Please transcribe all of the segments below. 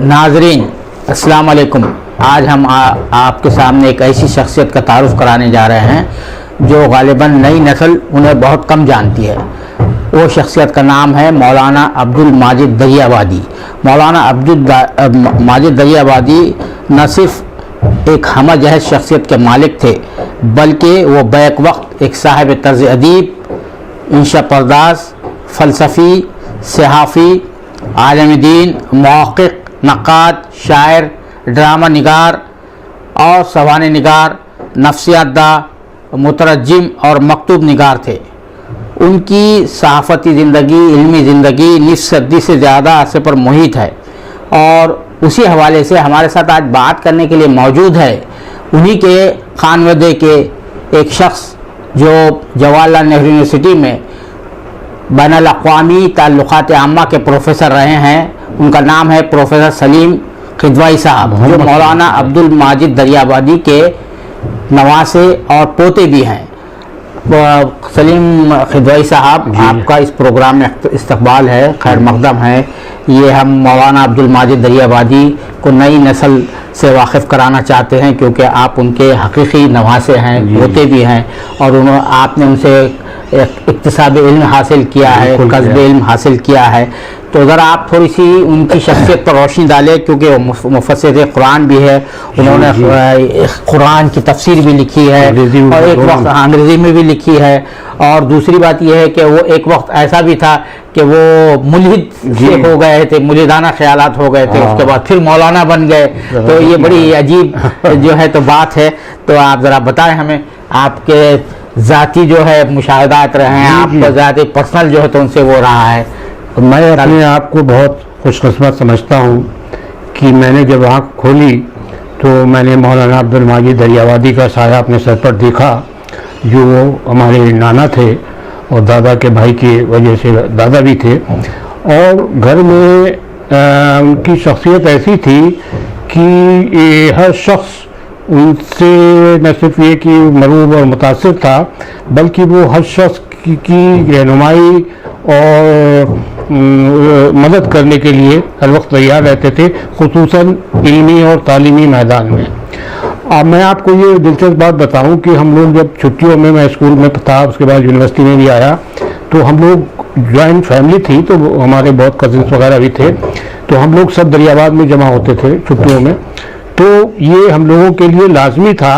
ناظرین السلام علیکم. آج ہم آپ کے سامنے ایک ایسی شخصیت کا تعارف کرانے جا رہے ہیں جو غالباً نئی نسل انہیں بہت کم جانتی ہے. وہ شخصیت کا نام ہے مولانا عبدالماجد دریابادی. مولانا عبدالماجد دریابادی نہ صرف ایک ہمہ جہت شخصیت کے مالک تھے بلکہ وہ بیک وقت ایک صاحب طرز ادیب، انشا پرداز، فلسفی، صحافی، عالم دین، محقق، نقاد، شاعر، ڈرامہ نگار اور سوانح نگار، نفسیات داں، مترجم اور مکتوب نگار تھے. ان کی صحافتی زندگی، علمی زندگی نصف صدی سے زیادہ عرصے پر محیط ہے اور اسی حوالے سے ہمارے ساتھ آج بات کرنے کے لیے موجود ہے انہی کے خانوادے کے ایک شخص جو جواہر لال نہرو یونیورسٹی میں بین الاقوامی تعلقات عامہ کے پروفیسر رہے ہیں. ان کا نام ہے پروفیسر سلیم خدوائی صاحب، جو مولانا عبدالماجد دریابادی کے نواسے اور پوتے بھی ہیں. سلیم خدوائی صاحب، آپ کا اس پروگرام میں استقبال ہے، خیر مقدم ہے. یہ ہم مولانا عبدالماجد دریابادی کو نئی نسل سے واقف کرانا چاہتے ہیں کیونکہ آپ ان کے حقیقی نواسے ہیں، پوتے بھی ہیں اور آپ نے ان سے اکتساب علم حاصل کیا ہے، کسب علم حاصل کیا ہے. تو ذرا آپ تھوڑی سی ان کی شخصیت پر روشنی ڈالیں کیونکہ وہ مفسر قرآن بھی ہے. انہوں نے قرآن کی تفسیر بھی لکھی ہے اور ایک وقت انگریزی میں بھی لکھی ہے. اور دوسری بات یہ ہے کہ وہ ایک وقت ایسا بھی تھا کہ وہ ملحد ہو گئے تھے، ملحدانہ خیالات ہو گئے تھے، اس کے بعد پھر مولانا بن گئے. تو یہ بڑی عجیب جو ہے تو بات ہے. تو آپ ذرا بتائیں ہمیں، آپ کے ذاتی جو ہے مشاہدات رہے ہیں، آپ کا ذاتی پرسنل جو ہے تو ان سے وہ رہا ہے. میں اپنے آپ کو بہت خوش قسمت سمجھتا ہوں کہ میں نے جب آنکھ کھولی تو میں نے مولانا عبدالماجد دریابادی کا سایہ اپنے سر پر دیکھا، جو ہمارے نانا تھے اور دادا کے بھائی کی وجہ سے دادا بھی تھے. اور گھر میں ان کی شخصیت ایسی تھی کہ ہر شخص ان سے نہ صرف یہ کہ مرعوب اور متاثر تھا بلکہ وہ ہر شخص کی رہنمائی اور مدد کرنے کے لیے ہر وقت تیار رہتے تھے، خصوصاً علمی اور تعلیمی میدان میں. اب میں آپ کو یہ دلچسپ بات بتاؤں کہ ہم لوگ جب چھٹیوں میں اسکول میں تھا، اس کے بعد یونیورسٹی میں بھی آیا، تو ہم لوگ جوائنٹ فیملی تھی، تو ہمارے بہت کزنس وغیرہ بھی تھے، تو ہم لوگ سب دریاباد میں جمع ہوتے تھے چھٹیوں میں. تو یہ ہم لوگوں کے لیے لازمی تھا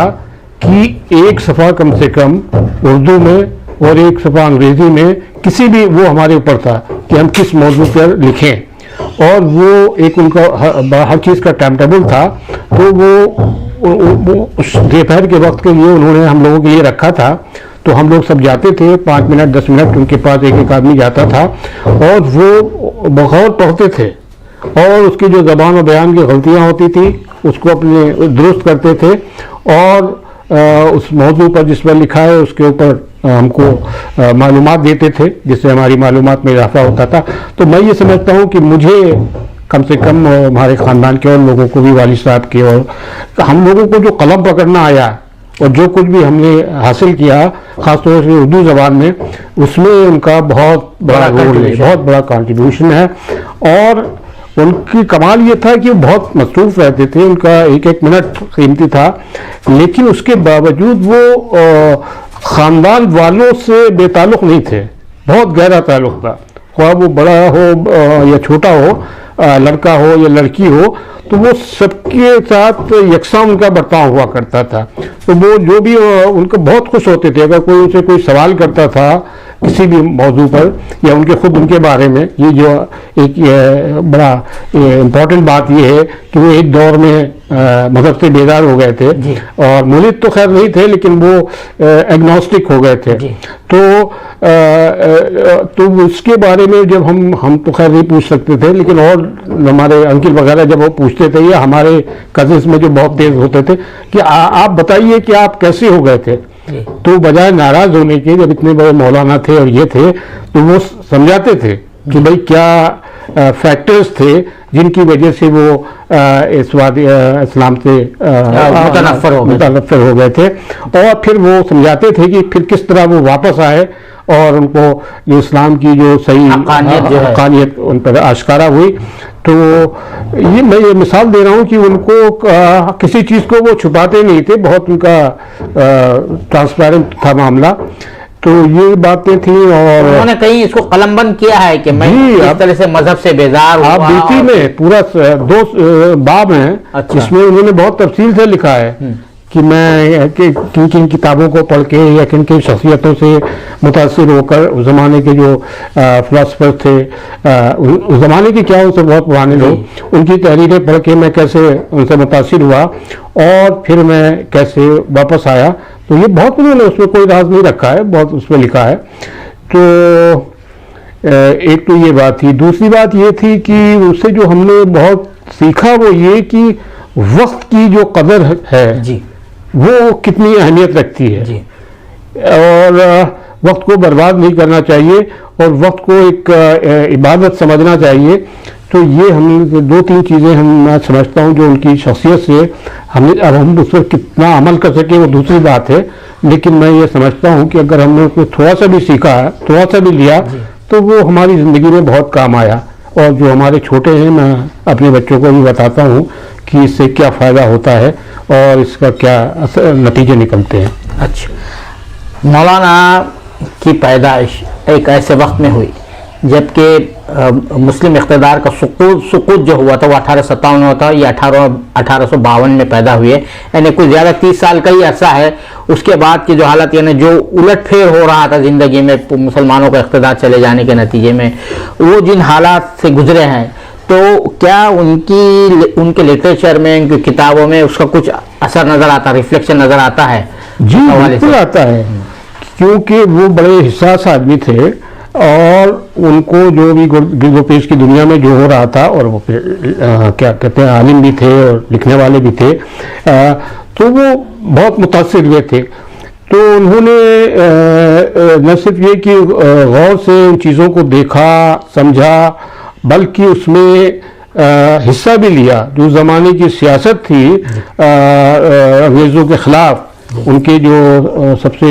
کہ ایک صفحہ کم سے کم اردو میں اور ایک صفحہ انگریزی میں کسی بھی، وہ ہمارے اوپر تھا کہ ہم کس موضوع پر لکھیں. اور وہ ایک ان کا ہر چیز کا ٹائم ٹیبل تھا. تو وہ اس دوپہر کے وقت کے لیے انہوں نے ہم لوگوں کے لیے رکھا تھا. تو ہم لوگ سب جاتے تھے، 5 منٹ 10 منٹ ان کے پاس ایک ایک آدمی جاتا تھا اور وہ بغور پڑھتے تھے اور اس کی جو زبان و بیان کی غلطیاں ہوتی تھی اس کو اپنے درست کرتے تھے اور اس موضوع پر جس پر لکھا ہے اس کے اوپر ہم کو معلومات دیتے تھے، جس سے ہماری معلومات میں اضافہ ہوتا تھا. تو میں یہ سمجھتا ہوں کہ مجھے کم سے کم ہمارے خاندان کے اور لوگوں کو بھی، والد صاحب کے اور ہم لوگوں کو جو قلم پکڑنا آیا اور جو کچھ بھی ہم نے حاصل کیا خاص طور سے اردو زبان میں، اس میں ان کا بہت بڑا رول ہے، بہت بڑا کنٹریبیوشن ہے. اور ان کی کمال یہ تھا کہ وہ بہت مصروف رہتے تھے، ان کا ایک ایک منٹ قیمتی تھا، لیکن اس کے باوجود وہ خاندان والوں سے بے تعلق نہیں تھے. بہت گہرا تعلق تھا، خواہ وہ بڑا ہو یا چھوٹا ہو، لڑکا ہو یا لڑکی ہو، تو وہ سب کے ساتھ یکساں ان کا برتاؤ ہوا کرتا تھا. تو وہ جو بھی ان کو بہت خوش ہوتے تھے اگر کوئی ان سے کوئی سوال کرتا تھا کسی بھی موضوع پر یا ان کے خود ان کے بارے میں. یہ جو ایک بڑا امپورٹنٹ بات یہ ہے کہ وہ ایک دور میں مذہب سے بیدار ہو گئے تھے اور ملحد تو خیر نہیں تھے لیکن وہ ایگنوسٹک ہو گئے تھے. تو اس کے بارے میں جب ہم تو خیر نہیں پوچھ سکتے تھے، لیکن اور ہمارے انکل وغیرہ جب وہ پوچھتے تھے یا ہمارے کزنس میں جو بہت تیز ہوتے تھے کہ آپ بتائیے کہ آپ کیسے ہو گئے تھے، تو بجائے ناراض ہونے کے، جب اتنے بڑے مولانا تھے اور یہ تھے، تو وہ سمجھاتے تھے کہ بھائی کیا فیکٹرز تھے جن کی وجہ سے وہ اسلام سے متنفر ہو گئے تھے. اور پھر وہ سمجھاتے تھے کہ پھر کس طرح وہ واپس آئے اور ان کو جو اسلام کی جو صحیح حقانیت ان پر آشکارا ہوئی. تو یہ میں یہ مثال دے رہا ہوں کہ ان کو کسی چیز کو وہ چھپاتے نہیں تھے، بہت ان کا ٹرانسپیرنٹ تھا معاملہ. تو یہ باتیں تھیں. اور انہوں نے کہیں اس کو قلم بند کیا ہے کہ میں اس طرح سے مذہب سے بیزار ہوا. آپ بیتی میں پورا 2 باب ہیں، اس میں انہوں نے بہت تفصیل سے لکھا ہے کہ میں کن کن کتابوں کو پڑھ کے یا کن کن شخصیتوں سے متاثر ہو کر اس زمانے کے جو فلاسفر تھے، اس زمانے کے کیا ان سے بہت پرانے لوگ، ان کی تحریریں پڑھ کے میں کیسے ان سے متاثر ہوا اور پھر میں کیسے واپس آیا. تو یہ بہت انہوں نے اس میں کوئی راز نہیں رکھا ہے، بہت اس میں لکھا ہے. تو ایک تو یہ بات تھی. دوسری بات یہ تھی کہ اس سے جو ہم نے بہت سیکھا وہ یہ کہ وقت کی جو قدر ہے جی وہ کتنی اہمیت رکھتی ہے جی اور وقت کو برباد نہیں کرنا چاہیے اور وقت کو ایک عبادت سمجھنا چاہیے. تو یہ ہم 2-3 چیزیں میں سمجھتا ہوں جو ان کی شخصیت سے ہم اس پر کتنا عمل کر سکے وہ دوسری بات ہے، لیکن میں یہ سمجھتا ہوں کہ اگر ہم نے کوئی تھوڑا سا بھی سیکھا ہے، تھوڑا سا بھی لیا تو وہ ہماری زندگی میں بہت کام آیا. اور جو ہمارے چھوٹے ہیں میں اپنے بچوں کو بھی بتاتا ہوں کہ اس سے کیا فائدہ ہوتا ہے اور اس کا کیا نتیجے نکلتے ہیں. اچھا، مولانا کی پیدائش ایک ایسے وقت میں ہوئی جبکہ مسلم اقتدار کا سقوط جو ہوا تھا وہ 1857 میں ہوتا ہے، یہ 1852 میں پیدا ہوئے، یعنی کوئی زیادہ 30 سال کا ہی عرصہ ہے. اس کے بعد کی جو حالت یعنی جو الٹ پھیر ہو رہا تھا زندگی میں مسلمانوں کا اقتدار چلے جانے کے نتیجے میں، وہ جن حالات سے گزرے ہیں، تو کیا ان کے لٹریچر میں، ان کی کتابوں میں اس کا کچھ اثر نظر آتا، ریفلیکشن نظر آتا ہے؟ جی بالکل آتا ہے، کیونکہ وہ بڑے حساس آدمی تھے اور ان کو جو بھی گرد و پیش کی دنیا میں جو ہو رہا تھا، اور وہ کیا کہتے ہیں عالم بھی تھے اور لکھنے والے بھی تھے، تو وہ بہت متاثر ہوئے تھے. تو انہوں نے نہ صرف یہ کہ غور سے ان چیزوں کو دیکھا سمجھا، بلکہ اس میں حصہ بھی لیا. جو زمانے کی سیاست تھی انگریزوں کے خلاف، ان کے جو سب سے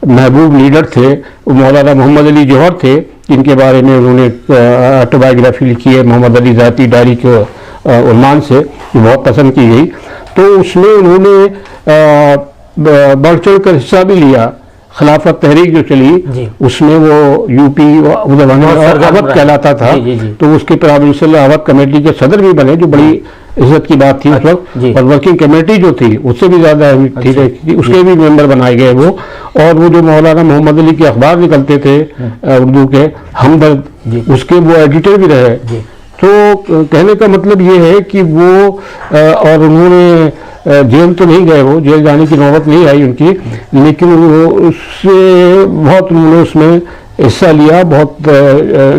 محبوب لیڈر تھے وہ مولانا محمد علی جوہر تھے، جن کے بارے میں انہوں نے آٹوبایوگرافی لکھی ہے محمد علی ذاتی ڈائری کے عنوان سے، جو بہت پسند کی گئی. تو اس میں انہوں نے بڑھ چڑھ کر حصہ بھی لیا. خلافت تحریک جو چلی اس میں وہ یو پی اودھ کہلاتا تھا، تو اس کے پرابنشل اودھ کمیٹی کے صدر بھی بنے، جو بڑی عزت کی بات تھی اس وقت. اور ورکنگ کمیٹی جو تھی اس سے بھی زیادہ اہمیت تھی، اس کے بھی ممبر بنائے گئے وہ. اور وہ جو مولانا محمد علی کے اخبار نکلتے تھے اردو کے، ہمدرد، اس کے وہ ایڈیٹر بھی رہے. تو کہنے کا مطلب یہ ہے کہ وہ اور انہوں نے جیل تو نہیں گئے، وہ جیل جانے کی نوبت نہیں آئی ان کی، لیکن وہ اس سے بہت انہوں نے اس میں حصہ لیا، بہت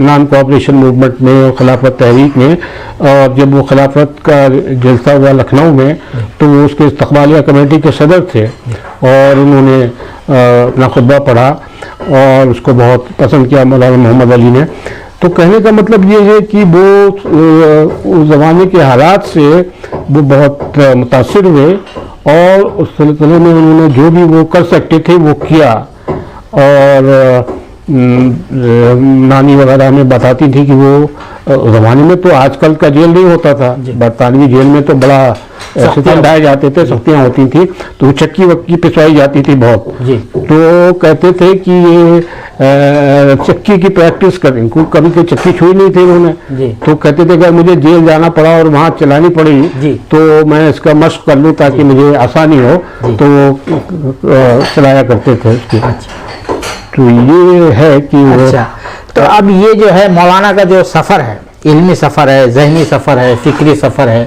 نان کوآپریشن موومنٹ میں، خلافت تحریک میں. اور جب وہ خلافت کا جلسہ ہوا لکھنؤ میں تو وہ اس کے استقبالیہ کمیٹی کے صدر تھے اور انہوں نے اپنا خطبہ پڑھا اور اس کو بہت پسند کیا مولانا محمد علی نے. تو کہنے کا مطلب یہ ہے کہ وہ اس زمانے کے حالات سے وہ بہت متاثر ہوئے اور اس سلسلے میں انہوں نے جو بھی وہ کر سکتے تھے وہ کیا. اور نانی وغیرہ ہمیں بتاتی تھی کہ وہ زمانے میں تو آج کل کا جیل نہیں ہوتا تھا، برطانوی جیل میں تو بڑا سختی ڈائے جاتے تھے، سختیاں ہوتی تھیں، تو وہ چکی وکی پسوائی جاتی تھی بہت. تو کہتے تھے کہ یہ چکی کی پریکٹس کریں، کبھی کوئی چکی چھوئی نہیں تھی انہوں نے. تو کہتے تھے کہ مجھے جیل جانا پڑا اور وہاں چلانی پڑی تو میں اس کا مشق کر لوں تاکہ مجھے آسانی ہو، تو وہ چلایا کرتے تھے اس کی. تو یہ ہے کہ تو اب یہ جو ہے مولانا کا جو سفر ہے، علمی سفر ہے، ذہنی سفر ہے، فکری سفر ہے،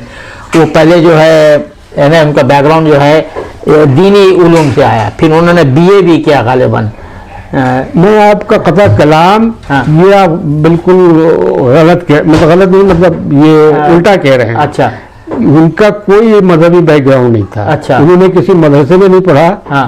وہ پہلے جو ہے یعنی ان کا بیک گراؤنڈ جو ہے دینی علوم سے آیا، پھر انہوں نے BA بھی کیا غالباً. میں آپ کا قطع کلام یہ آپ بالکل غلط نہیں، مطلب یہ الٹا کہہ رہے ہیں. اچھا، ان کا کوئی مذہبی بیک گراؤنڈ نہیں تھا. اچھا، انہوں نے کسی مدرسے میں نہیں پڑھا،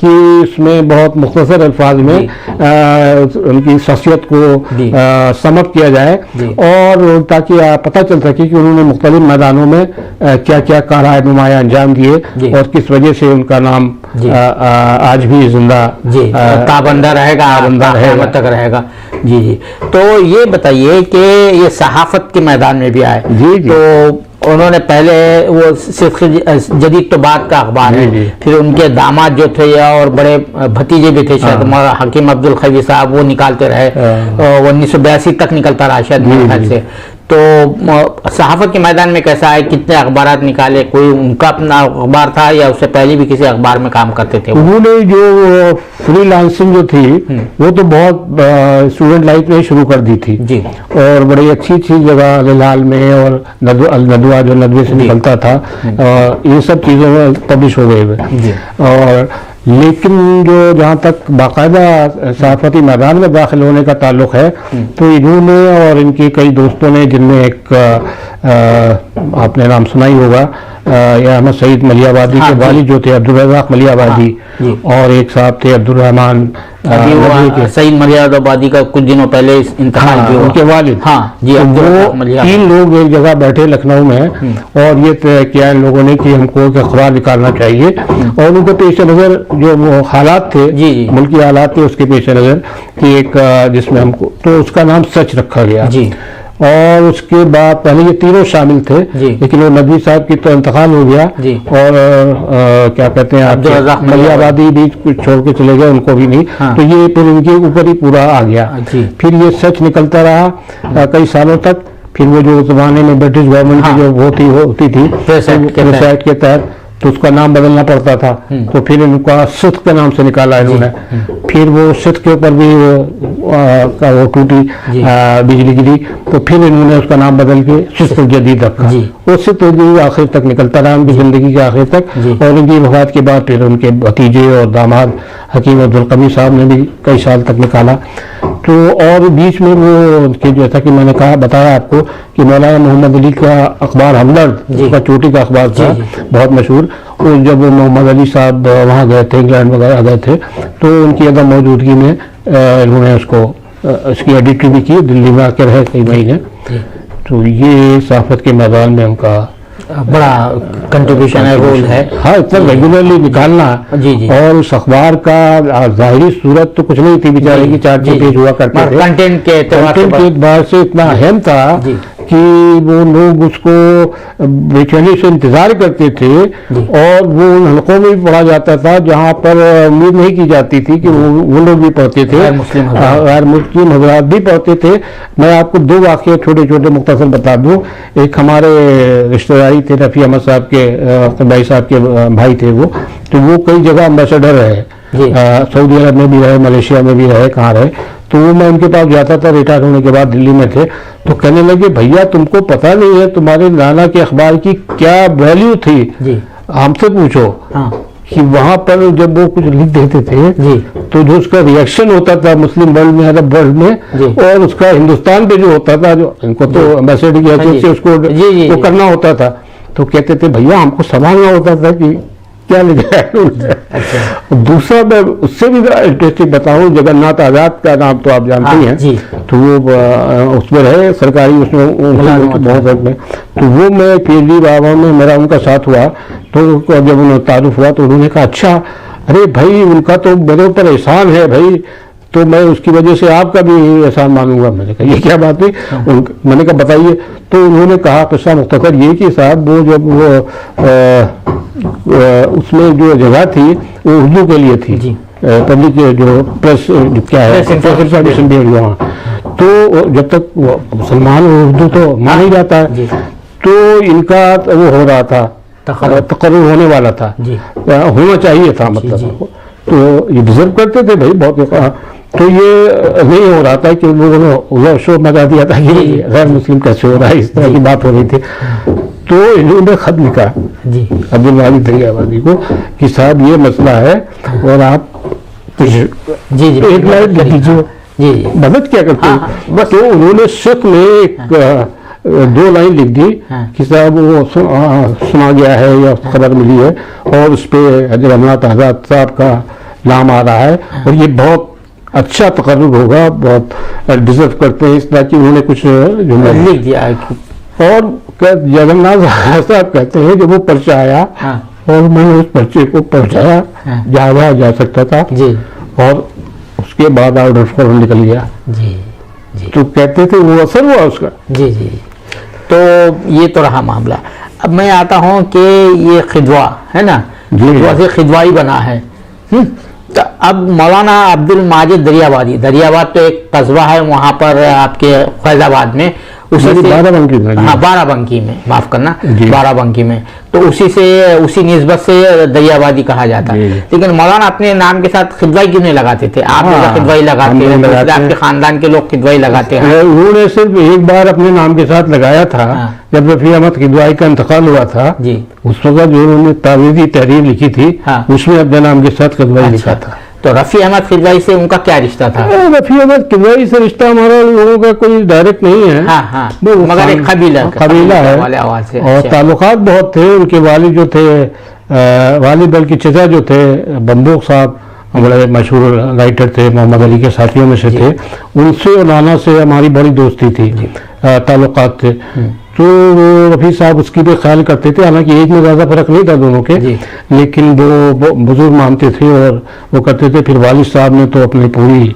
کہ اس میں بہت مختصر الفاظ میں ان کی شخصیت کو سم اپ کیا جائے اور تاکہ پتہ چل سکے کہ انہوں نے مختلف میدانوں میں کیا کیا کارنامے نمایاں انجام دیے اور کس وجہ سے ان کا نام آج بھی زندہ تابندہ رہے گا، قیامت تک رہے گا۔ جی جی، تو یہ بتائیے کہ یہ صحافت کے میدان میں بھی آئے تو انہوں نے پہلے وہ صرف جدید تو بات کا اخبار ہے، پھر ان کے داماد جو تھے اور بڑے بھتیجے بھی تھے شاید حکیم عبد القوی صاحب، وہ نکالتے رہے، 1982 تک نکلتا رہا شاید میرے خیال سے۔ تو صحافت کے میدان میں کیسا ہے، کتنے اخبارات نکالے، کوئی ان کا اپنا اخبار تھا یا اس سے پہلے بھی کسی اخبار میں کام کرتے تھے؟ انہوں نے جو فری لانسنگ جو تھی وہ تو بہت اسٹوڈنٹ لائف میں شروع کر دی تھی جی، اور بڑی اچھی جگہ الہلال میں اور الندوہ جو ندوے سے نکلتا تھا، یہ سب چیزوں میں پبلش ہو گئے ہوئے۔ اور لیکن جو جہاں تک باقاعدہ صحافتی میدان میں داخل ہونے کا تعلق ہے تو انہوں نے اور ان کے کئی دوستوں نے، جن میں ایک آپ نے نام سنا ہی ہوگا، احمد سعید ملیح آبادی کے والد جو تھے عبدالرزاق ملیح آبادی، اور ایک صاحب تھے عبدالرحمان سعید ملیح آبادی کا کچھ دنوں پہلے انتقال بھی ہوا، ان کے والد۔ وہ تین لوگ ایک جگہ بیٹھے لکھنؤ میں اور یہ طے کیا ان لوگوں نے کہ ہم کو ایک اخبار نکالنا چاہیے، اور ان کے پیش نظر جو حالات تھے، ملکی حالات تھے، اس کے پیش نظر کہ ایک جس میں ہم کو تو اس کا نام سچ رکھا گیا۔ اور اس کے بعد پہلے یہ تینوں شامل تھے لیکن وہ ندوی صاحب کی تو انتقال ہو گیا اور کیا کہتے ہیں ملیح آبادی بھی چھوڑ کے چلے گئے، ان کو بھی نہیں، تو یہ پھر ان کے اوپر ہی پورا آ گیا۔ پھر یہ سچ نکلتا رہا کئی سالوں تک۔ پھر وہ جو زمانے میں برٹش گورنمنٹ کی جو ہوتی تھی پریس ایکٹ کے تحت، تو اس کا نام بدلنا پڑتا تھا، تو پھر ان کا صدق کے نام سے نکالا انہوں نے۔ پھر وہ صدق کے اوپر بھی وہ ٹوٹی بجلی گری، تو پھر انہوں نے اس کا نام بدل کے صدق الجدید رکھا۔ وہ صدق الجدید آخر تک نکلتا رہا ان کی زندگی کے آخر تک، اور ان کی وفات کے بعد پھر ان کے بھتیجے اور داماد حکیم عبدالقوی صاحب نے بھی کئی سال تک نکالا۔ تو اور بیچ میں وہ جیسا کہ میں نے کہا بتایا آپ کو کہ مولانا محمد علی کا اخبار ہمدرد، اس کا چوٹی کا اخبار تھا بہت مشہور، اور جب محمد علی صاحب وہاں گئے تھے، انگلینڈ وغیرہ گئے تھے، تو ان کی عدم موجودگی میں انہوں نے اس کی ایڈیٹری بھی کی، دلی میں آ کے رہے کئی مہینے۔ تو یہ صحافت کے میدان میں ان کا بڑا کنٹریبیوشن ہے، رول ہے۔ ہاں، اتنا ریگولرلی نکالنا، اور اس اخبار کا ظاہری صورت تو کچھ نہیں تھی بیچارے کی، 4 پیج ہوا کرتے تھے، کنٹینٹ کے اعتبار سے اتنا اہم تھا کہ وہ لوگ اس کو بے چینی سے انتظار کرتے تھے، اور وہ ان حلقوں میں بھی پڑھا جاتا تھا جہاں پر امید نہیں کی جاتی تھی کہ وہ لوگ بھی پڑھتے تھے، غیر مسلم حضرات بھی پڑھتے تھے۔ میں آپ کو 2 واقعے چھوٹے چھوٹے مختصر بتا دوں۔ ایک ہمارے رشتہ داری تھے، رفیع احمد صاحب کے بھائی صاحب کے بھائی تھے وہ، تو وہ کئی جگہ امبیسڈر رہے، سعودی عرب میں بھی رہے، ملیشیا میں بھی رہے، کہاں رہے۔ تو میں ان کے پاس جاتا تھا، ریٹائر ہونے کے بعد دلی میں تھے، تو کہنے لگے بھیا تم کو پتہ نہیں ہے تمہارے نانا کے اخبار کی کیا ویلیو تھی، ہم سے پوچھو۔ کہ وہاں پر جب وہ کچھ لکھ دیتے تھے تو جو اس کا ریئیکشن ہوتا تھا مسلم ورلڈ میں، عرب ورلڈ میں، اور اس کا ہندوستان پہ جو ہوتا تھا، جو ان کو تو ایمبیسڈر کی حیثیت سے اس کو وہ کرنا ہوتا تھا، تو کہتے تھے بھیا ہم کو سمجھنا ہوتا تھا کہ کیا لکھا ہے۔ دوسرا میں اس سے بھی ذرا انٹرسٹنگ بتاؤں، جگن ناتھ آزاد کا نام تو آپ جانتے ہی ہیں، تو وہ اس میں رہے سرکاری، اس میں بہت میں، تو وہ میں پی ایچ ڈی بابا میں میرا ان کا ساتھ ہوا، تو جب انہیں تعارف ہوا تو انہوں نے کہا اچھا، ارے بھائی ان کا تو میرے اوپر احسان ہے بھائی، تو میں اس کی وجہ سے آپ کا بھی احسان مانوں گا۔ میں نے کہا یہ کیا بات ہے؟ میں نے کہا بتائیے۔ تو انہوں نے کہا قصہ مختصر یہ کہ صاحب وہ جب وہ اس میں جو جگہ تھی وہ اردو کے لیے تھی، پبلک جو پریس کیا ہے انفارمیشن بھی وہاں، تو جب تک مسلمان اردو تو مان ہی جاتا ہے، تو ان کا وہ ہو رہا تھا، تقرر ہونے والا تھا، ہونا چاہیے تھا مطلب، تو یہ ڈیزرو کرتے تھے بھائی بہت، تو یہ نہیں ہو رہا تھا کہ لوگوں نے شو مچا دیا تھا کہ غیر مسلم کیسے ہو رہا ہے، اس طرح کی بات ہو رہی تھی۔ تو انہوں نے خط لکھا عبدالواجد دریہ آبادی کو کہ صاحب یہ مسئلہ ہے اور آپ ایک لائن لکھ دیجیے، مدد کیا کرتے ہیں بس۔ تو انہوں نے صرف میں ایک 2 لائن لکھ دی کہ صاحب وہ سنا گیا ہے یا خبر ملی ہے، اور اس پہ حضرت امنات آزاد صاحب کا نام آ رہا ہے اور یہ بہت اچھا تقرر ہوگا, بہت ڈیزرو کرتے ہیں اس طرح کی. انہوں نے کچھ جملے لکھ دیا ہے. اور جگنناتھ صاحب کہتے ہیں کہ وہ پرچہ آیا اور میں نے اس پرچے کو پہنچایا جہاں جا سکتا تھا جی, اور اس کے بعد آرڈر فوراً نکل گیا. جی جی تو کہتے تھے وہ اثر ہوا اس کا. جی جی. تو یہ تو رہا معاملہ. اب میں آتا ہوں کہ یہ خدوا ہے نا, خدوا سے خدوائی بنا ہے. تو اب مولانا عبد الماجد دریابادی, دریاباد تو ایک قصبہ ہے وہاں پر آپ کے فیض آباد میں, اسی سے بارہ بنکی میں, معاف کرنا, بارہ بنکی میں, تو اسی نسبت سے دریابادی کہا جاتا ہے. لیکن مولانا اپنے نام کے ساتھ خدوائی کیوں نہیں لگاتے تھے؟ آپ خدوائی لگاتے ہیں, آپ کے خاندان کے لوگ خدوائی لگاتے ہیں. انہوں نے صرف ایک بار اپنے نام کے ساتھ لگایا تھا جب رفیع احمد خدوائی کا انتقال ہوا تھا. جی, اس وقت جو انہوں نے تعویذی تحریر لکھی تھی اس میں اپنے نام کے ساتھ خدوائی لکھا تھا. تو رفیع احمد خدوائی سے ان کا کیا رشتہ تھا؟ رفیع احمد خدوائی سے رشتہ ہمارا لوگوں کا کوئی ڈائریکٹ نہیں ہے, مگر ایک قبیلہ ہے اور تعلقات بہت تھے. ان کے والد جو تھے, والد بلکہ چچا جو تھے بندوق صاحب, بڑے مشہور رائٹر تھے, محمد علی کے ساتھیوں میں سے تھے. ان سے اور نانا سے ہماری بڑی دوستی تھی, تعلقات تھے. تو رفیع صاحب اس کی بھی خیال کرتے تھے, حالانکہ ایج میں زیادہ فرق نہیں تھا دونوں کے, لیکن وہ بزرگ مانتے تھے اور وہ کرتے تھے. پھر والد صاحب نے تو اپنی پوری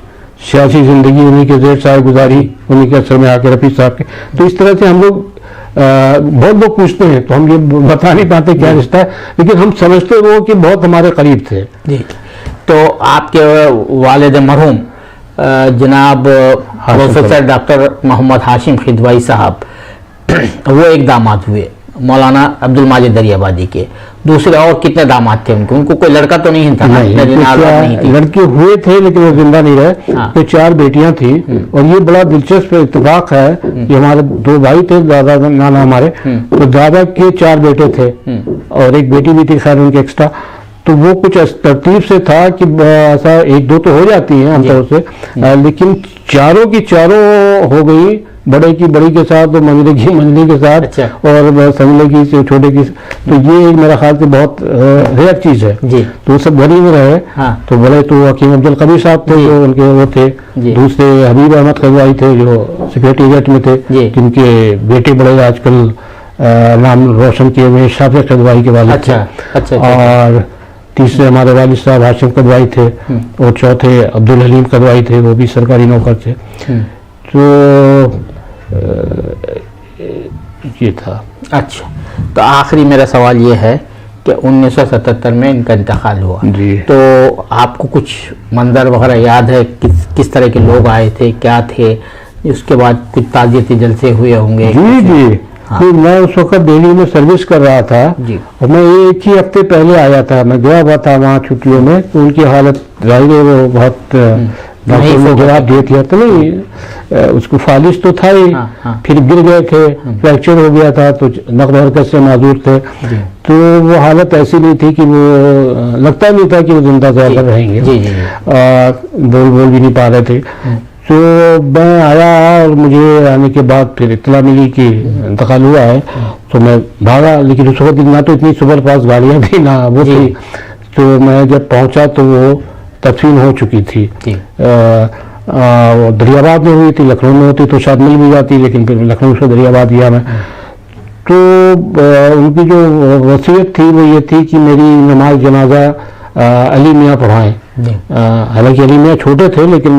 سیاسی زندگی انہی کے زیر سایہ گزاری, انہی کے اثر میں آ کے رفیع صاحب کے. تو اس طرح سے ہم لوگ بہت لوگ پوچھتے ہیں تو ہم یہ بتا نہیں پاتے کیا رشتہ ہے, لیکن ہم سمجھتے وہ کہ بہت ہمارے قریب تھے. تو آپ کے والد مرحوم جناب پروفیسر ڈاکٹر محمد ہاشم خدوائی صاحب, وہ ایک داماد ہوئے مولانا عبد الماجد دریابادی کے. دوسرے اور کتنے داماد تھے ان کو کوئی لڑکا تو نہیں تھا؟ لڑکے ہوئے تھے لیکن وہ زندہ نہیں رہے. تو 4 بیٹیاں تھیں, اور یہ بڑا دلچسپ اتفاق ہے کہ ہمارے 2 بھائی تھے, دادا نانا ہمارے, تو دادا کے 4 بیٹے تھے اور ایک بیٹی بھی تھی خیر ان کے ایکسٹرا. تو وہ کچھ ترتیب سے تھا کہ ایسا 1-2 تو ہو جاتی ہیں عام طور سے, لیکن چاروں کی چاروں ہو گئی, بڑے کی بڑی کے ساتھ اور منجلے کی منجلی کے ساتھ اور سنجلے کی چھوٹے کی. تو یہ میرا خیال سے بہت ریئر چیز ہے. تو وہ سب گھر ہی میں رہے. تو بڑے تو حکیم عبد القدیر صاحب تھے جو ان کے وہ تھے, دوسرے حبیب احمد خدوائی تھے جو سیکریٹریٹ میں تھے, جن کے بیٹے بڑے آج کل نام روشن کیے ہوئے شافع خدوائی کے والد تھے. اور تیسرے ہمارے والد صاحب ہاشم خدوائی تھے, اور چوتھے عبدالحلیم خدوائی تھے, وہ بھی سرکاری نوکر تھے. تو یہ تھا. اچھا, تو آخری میرا سوال یہ ہے کہ 1977 میں ان کا انتقال ہوا. تو آپ کو کچھ منظر وغیرہ یاد ہے, کس طرح کے لوگ آئے تھے, کیا تھے؟ اس کے بعد کچھ تعزیتی جلسے ہوئے ہوں گے؟ جی میں اس وقت دہلی میں سروس کر رہا تھا, اور میں 1 ہی ہفتے پہلے آیا تھا. میں گیا ہوا تھا وہاں چھٹیوں میں, تو ان کی حالت ظاہر ہے وہ بہت جواب دیا تھا. تو نہیں, اس کو فالج تو تھا ہی, پھر گر گئے تھے, فریکچر ہو گیا تھا, تو نقل و حرکت سے معذور تھے. تو وہ حالت ایسی نہیں تھی کہ وہ لگتا نہیں تھا کہ وہ زندہ زیادہ رہیں گے, بول بھی نہیں پا رہے تھے. تو میں آیا اور مجھے آنے کے بعد پھر اطلاع ملی کہ انتقال ہوا ہے, تو میں بھاگا. لیکن اس وقت نہ تو اتنی سپر فاسٹ گاڑیاں تھیں نہ وہ تھی. تو میں جب پہنچا تو وہ تدفین ہو چکی تھی. دریاباد میں ہوئی تھی, لکھنؤ میں ہوتی تو شاید مل بھی جاتی, لیکن پھر لکھنؤ سے دریاباد گیا میں. تو ان کی جو وصیت تھی وہ یہ تھی کہ میری نماز جنازہ علی میاں پڑھائیں. حالانکہ علی میاں چھوٹے تھے لیکن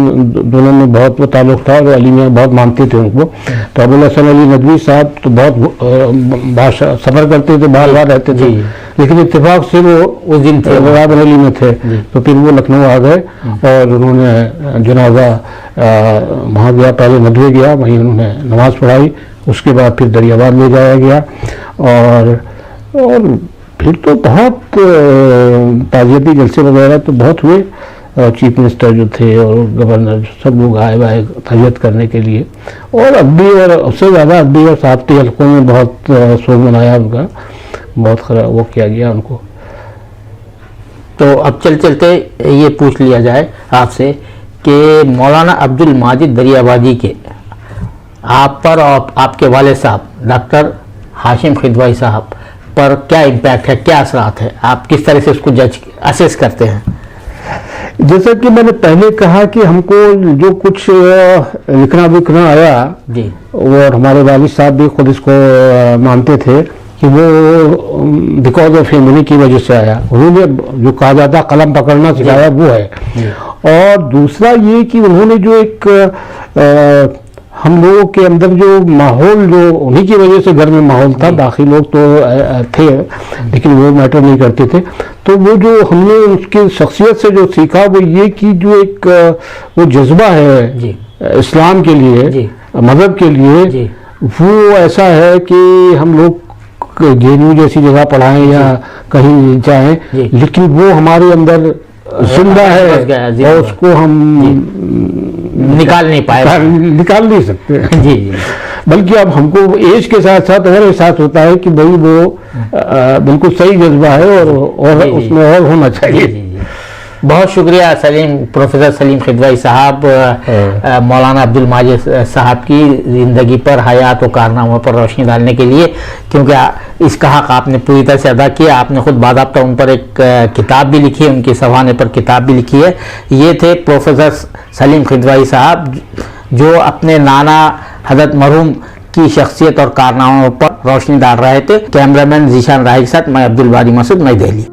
دونوں میں بہت وہ تعلق تھا, اور علی میاں بہت مانتے تھے ان کو. تو ابوالحسن علی ندوی صاحب تو بہت سفر کرتے تھے, باہر باہر رہتے تھے, لیکن اتفاق سے وہ اس دن راب علی میں تھے. تو پھر وہ لکھنؤ آ گئے اور انہوں نے جنازہ وہاں گیا, پہلے ندوے گیا, وہیں انہوں نے نماز پڑھائی. اس کے بعد پھر دریاباد لے جایا گیا, اور پھر تو بہت تعزیتی جلسے وغیرہ تو بہت ہوئے. چیف منسٹر جو تھے اور گورنر سب لوگ آئے ہوئے تعزیت کرنے کے لیے, اور ابھی اور اس سے زیادہ ابھی اور صحافتی حلقوں میں بہت سوگ منایا ان کا, بہت خراب وہ کیا گیا ان کو. تو اب چلتے یہ پوچھ لیا جائے آپ سے کہ مولانا عبد الماجد دریابادی کے آپ پر اور آپ کے والد صاحب ڈاکٹر ہاشم خدوائی صاحب پر کیا امپیکٹ ہے, کیا اثرات ہے, آپ کس طرح سے اس کو اسیس کرتے ہیں؟ جیسا کہ میں نے پہلے کہا کہ ہم کو جو کچھ لکھنا بکنا آیا جی اور ہمارے والد صاحب بھی خود اس کو مانتے تھے کہ وہ بیکاز آف فیملی کی وجہ سے آیا. انہوں نے جو کہا جاتا ہے قلم پکڑنا سکھایا وہ ہے. اور دوسرا یہ کہ انہوں نے جو ایک ہم لوگوں کے اندر جو ماحول جو انہی کی وجہ سے گھر میں ماحول تھا، باقی لوگ تو تھے لیکن وہ میٹر نہیں کرتے تھے، تو وہ جو ہم نے اس کی شخصیت سے جو سیکھا وہ یہ کہ جو ایک وہ جذبہ ہے اسلام کے لیے، مذہب کے لیے، وہ ایسا ہے کہ ہم لوگ جے این یو جیسی جگہ پڑھائیں یا کہیں جائیں لیکن وہ ہمارے اندر زندہ ہے اور اس کو ہم نکال نہیں سکتے. جی بلکہ اب ہم کو ایج کے ساتھ ساتھ اور احساس ہوتا ہے کہ بھائی وہ بالکل صحیح جذبہ ہے اور اس میں اور ہونا چاہیے. بہت شکریہ پروفیسر سلیم خدوائی صاحب، مولانا عبد الماجد صاحب کی زندگی پر، حیات و کارناموں پر روشنی ڈالنے کے لیے، کیونکہ اس کا حق آپ نے پوری طرح سے ادا کیا. آپ نے خود باضابطہ ان پر ایک کتاب بھی لکھی ہے، ان کے سوانح پر کتاب بھی لکھی ہے. یہ تھے پروفیسر سلیم خدوائی صاحب جو اپنے نانا حضرت مرحوم کی شخصیت اور کارناموں پر روشنی ڈال رہے تھے. کیمرہ مین ذیشان راہی کے ساتھ میں عبد الباری مسعود، نئی دہلی.